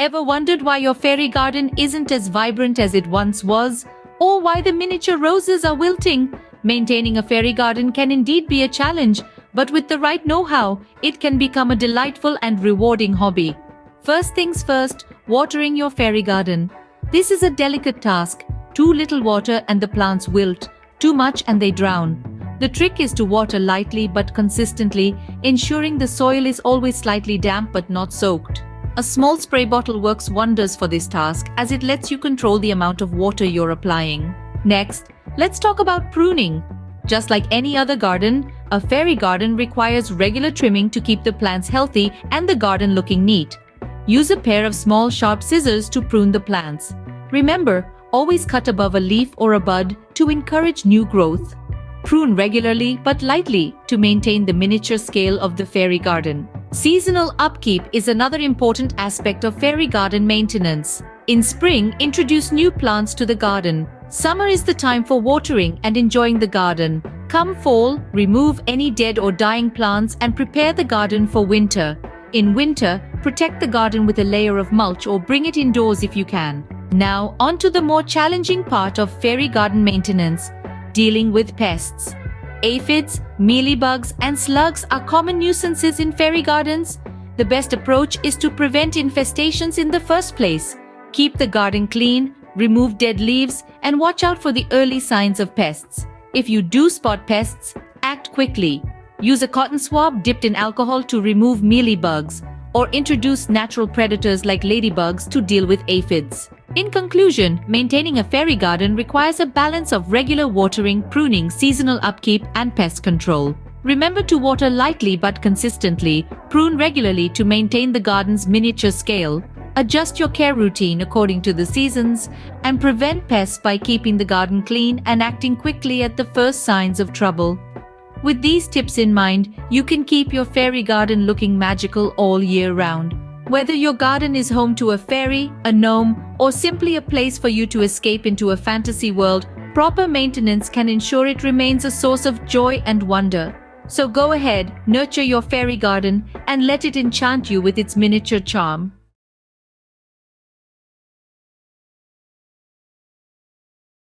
Ever wondered why your fairy garden isn't as vibrant as it once was? Or why the miniature roses are wilting? Maintaining a fairy garden can indeed be a challenge, but with the right know-how, it can become a delightful and rewarding hobby. First things first, watering your fairy garden. This is a delicate task. Too little water and the plants wilt. Too much and they drown. The trick is to water lightly but consistently, ensuring the soil is always slightly damp but not soaked. A small spray bottle works wonders for this task as it lets you control the amount of water you're applying. Next, let's talk about pruning. Just like any other garden, a fairy garden requires regular trimming to keep the plants healthy and the garden looking neat. Use a pair of small sharp scissors to prune the plants. Remember, always cut above a leaf or a bud to encourage new growth. Prune regularly but lightly to maintain the miniature scale of the fairy garden. Seasonal upkeep is another important aspect of fairy garden maintenance. In spring, introduce new plants to the garden. Summer is the time for watering and enjoying the garden. Come fall, remove any dead or dying plants and prepare the garden for winter. In winter, protect the garden with a layer of mulch or bring it indoors if you can. Now, on to the more challenging part of fairy garden maintenance, dealing with pests. Aphids, mealybugs, and slugs are common nuisances in fairy gardens. The best approach is to prevent infestations in the first place. Keep the garden clean, remove dead leaves, and watch out for the early signs of pests. If you do spot pests, act quickly. Use a cotton swab dipped in alcohol to remove mealybugs, or introduce natural predators like ladybugs to deal with aphids. In conclusion, maintaining a fairy garden requires a balance of regular watering, pruning, seasonal upkeep, and pest control. Remember to water lightly but consistently, prune regularly to maintain the garden's miniature scale, adjust your care routine according to the seasons, and prevent pests by keeping the garden clean and acting quickly at the first signs of trouble. With these tips in mind, you can keep your fairy garden looking magical all year round. Whether your garden is home to a fairy, a gnome, or simply a place for you to escape into a fantasy world, proper maintenance can ensure it remains a source of joy and wonder. So go ahead, nurture your fairy garden, and let it enchant you with its miniature charm.